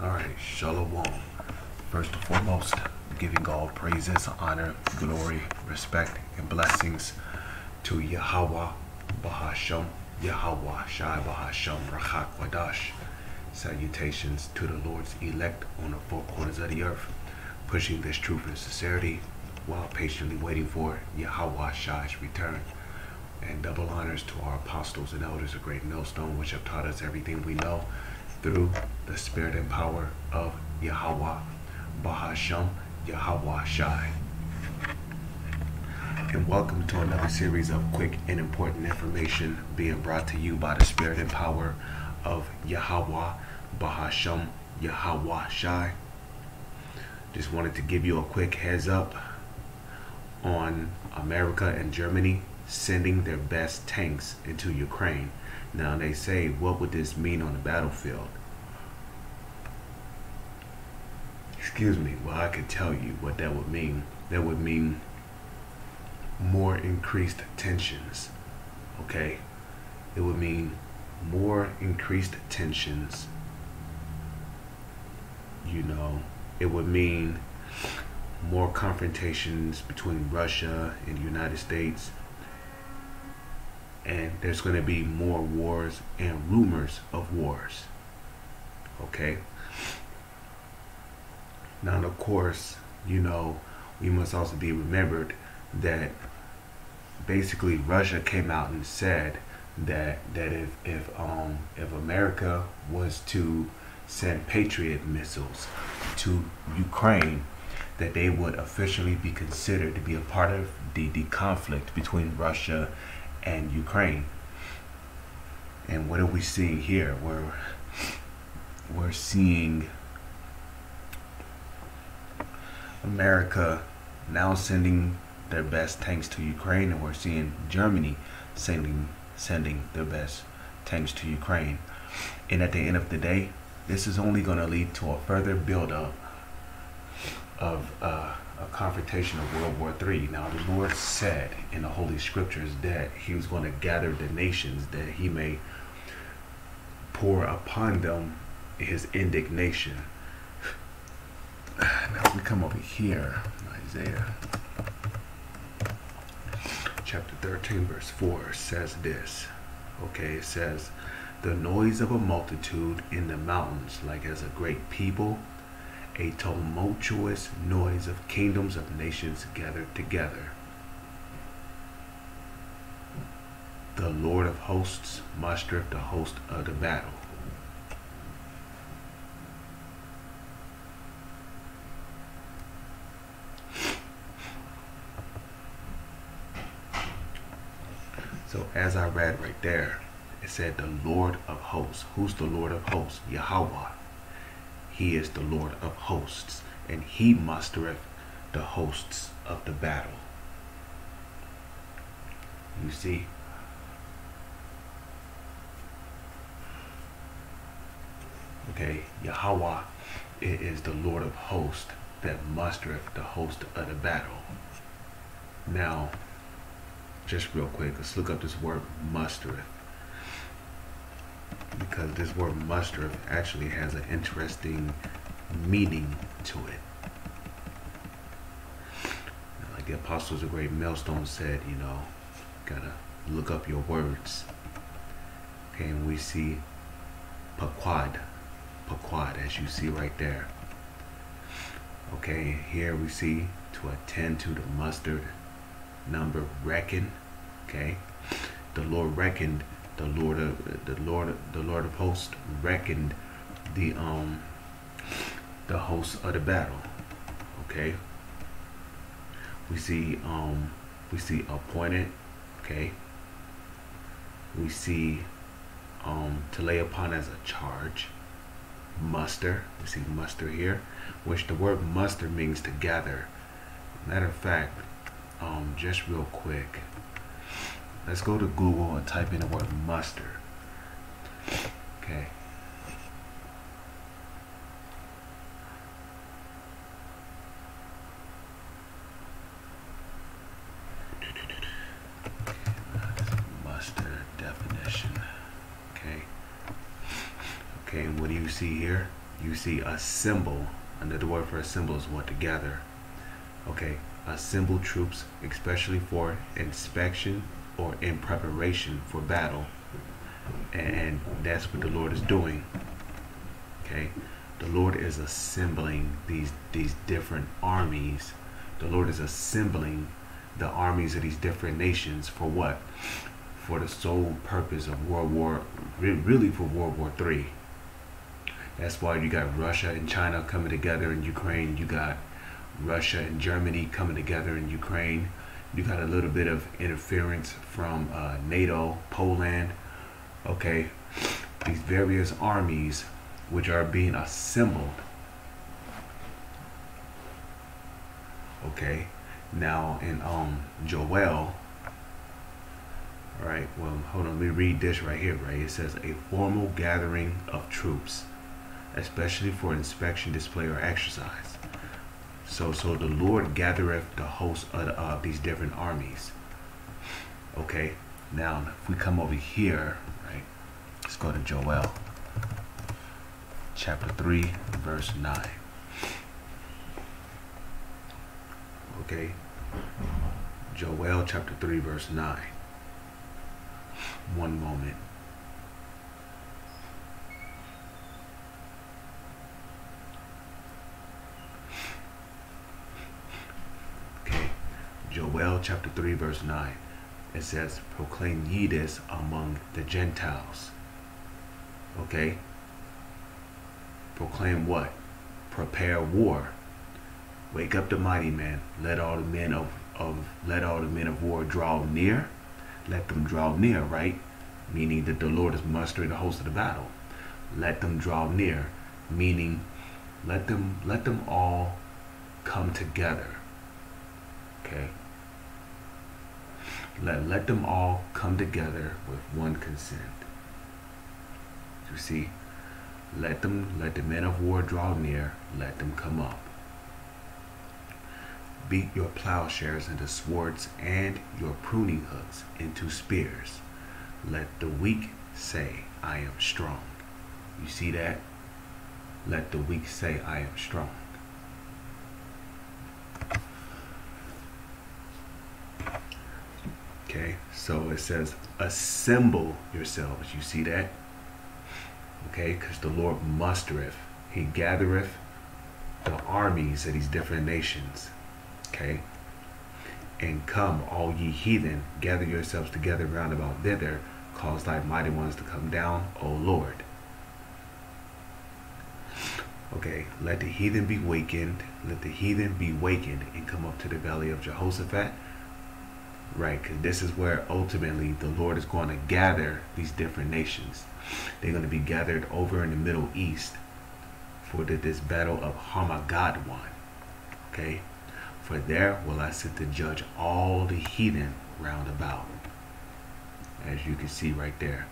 Alright, Shalom. First and foremost, giving all praises, honor, glory, respect, and blessings to Yahweh, Bahasham, Yahweh, Shai Bahasham, Rachak Wadash. Salutations to the Lord's elect on the four corners of the earth, pushing this truth and sincerity while patiently waiting for Yahweh Shai's return. And double honors to our apostles and elders of Great Millstone, which have taught us everything we know through the spirit and power of Yahweh, Bahasham, Yahweh Shai. And welcome to another series of quick and important information being brought to you by the spirit and power of Yahweh, Bahasham, Yahweh Shai. Just wanted to give you a quick heads up on America and Germany sending their best tanks into Ukraine. Now they say, what would this mean on the battlefield? Excuse me. Well, I could tell you what that would mean. That would mean more increased tensions. Okay? It would mean more increased tensions. You know, it would mean more confrontations between Russia and the United States. And there's going to be more wars and rumors of wars. Okay? Now, of course, you know, we must also be remembered that basically Russia came out and said that if America was to send Patriot missiles to Ukraine, that they would officially be considered to be a part of the conflict between Russia and Ukraine. And what are we seeing here? We're seeing America now sending their best tanks to Ukraine, and we're seeing Germany sending their best tanks to Ukraine. And at the end of the day, this is only going to lead to a further buildup of a confrontation of World War III. Now, the Lord said in the Holy Scriptures that He was going to gather the nations, that He may pour upon them His indignation. Now, if we come over here, Isaiah chapter 13, verse 4 says this. Okay, it says, "The noise of a multitude in the mountains, like as a great people, a tumultuous noise of kingdoms of nations gathered together. The Lord of hosts mustereth the host of the battle." So as I read right there, it said the Lord of hosts. Who's the Lord of hosts? Yahweh. He is the Lord of hosts, and He mustereth the hosts of the battle. You see? Okay, Yahweh is the Lord of hosts that mustereth the host of the battle. Now, just real quick, let's look up this word mustereth, because this word mustereth actually has an interesting meaning to it. Like the apostles of Great Millstone said, you know, gotta look up your words. Okay, and we see paquad, as you see right there. Okay, here we see to attend to the mustered number, reckon. Okay, the Lord reckoned, the Lord of hosts reckoned the hosts of the battle. Okay, we see appointed. Okay, we see to lay upon as a charge, muster. We see muster here, which the word muster means to gather. Matter of fact, just real quick, let's go to Google and type in the word muster. Okay. Muster definition. Okay. Okay, and what do you see here? you see assemble. Another word for assemble is what? Together. Okay, assemble troops, especially for inspection or in preparation for battle. And that's what the Lord is doing. Okay, the Lord is assembling these different armies. The Lord is assembling the armies of these different nations for what? For the sole purpose of really for World War III. That's why you got Russia and China coming together in Ukraine. You got Russia and Germany coming together in Ukraine. You got a little bit of interference from NATO, Poland. Okay, these various armies which are being assembled. Okay, now in Joel. All right, well, hold on, let me read this right here, right? It says a formal gathering of troops, especially for inspection, display, or exercise. So the Lord gathereth the host of these different armies. Okay, now if we come over here, right, let's go to Joel chapter 3 verse 9. Okay, Joel chapter 3 verse 9. One moment. Okay, Joel chapter 3 verse 9. It says, proclaim ye this among the Gentiles. Okay, proclaim what? Prepare war. Wake up the mighty man. Let all the men of war draw near. Let them draw near, right? Meaning that the Lord is mustering the host of the battle. Let them draw near, meaning let them all come together. Okay. Let them all come together with one consent. You see, let the men of war draw near. Let them come up. Beat your plowshares into swords and your pruning hooks into spears. Let the weak say, I am strong. You see that? Let the weak say, I am strong. Okay, so it says, assemble yourselves. You see that? Okay, because the Lord mustereth. He gathereth the armies of these different nations. Okay, and come, all ye heathen, gather yourselves together round about thither, cause thy mighty ones to come down, O Lord. Okay, let the heathen be wakened, and come up to the valley of Jehoshaphat. Right, because this is where ultimately the Lord is going to gather these different nations. They're going to be gathered over in the Middle East for this battle of Armageddon. Okay. For there will I sit to judge all the heathen round about. As you can see right there.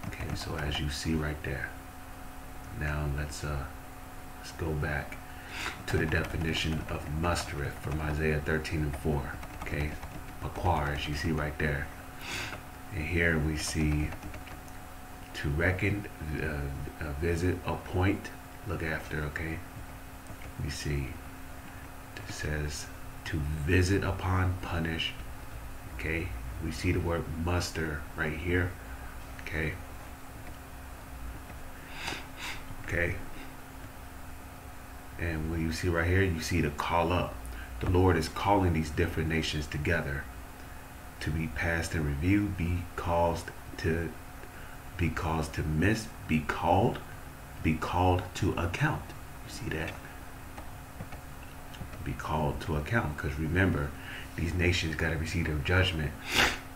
Okay, so as you see right there. Now let's go back to the definition of mustereth from Isaiah 13 and 4. Okay, Paquar, as you see right there. And here we see to reckon, visit, appoint, look after. Okay, we see it says to visit upon, punish. Okay, we see the word muster right here. Okay, and when you see right here, you see to call up. The Lord is calling these different nations together to be passed in review, be called to account. You see that? Be called to account, because remember, these nations got to receive their judgment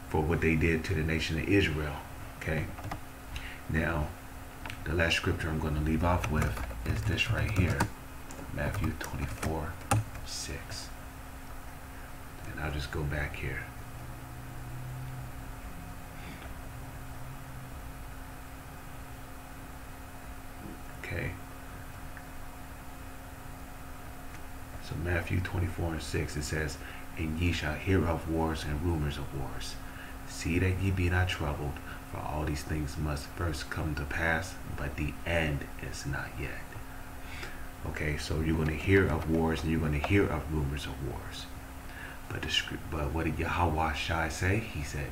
for what they did to the nation of Israel. Okay. Now, the last scripture I'm going to leave off with is this right here, Matthew 24:6. And I'll just go back here. Okay. So Matthew 24:6, it says, and ye shall hear of wars and rumors of wars. See that ye be not troubled, for all these things must first come to pass, but the end is not yet. Okay, so you're going to hear of wars and you're going to hear of rumors of wars. But what did Yahweh Shai say? He said,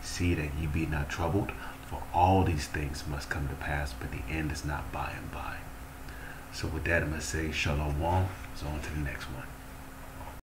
see that ye be not troubled, for all these things must come to pass, but the end is not by and by. So with that, I'm going to say Shalom. So on to the next one.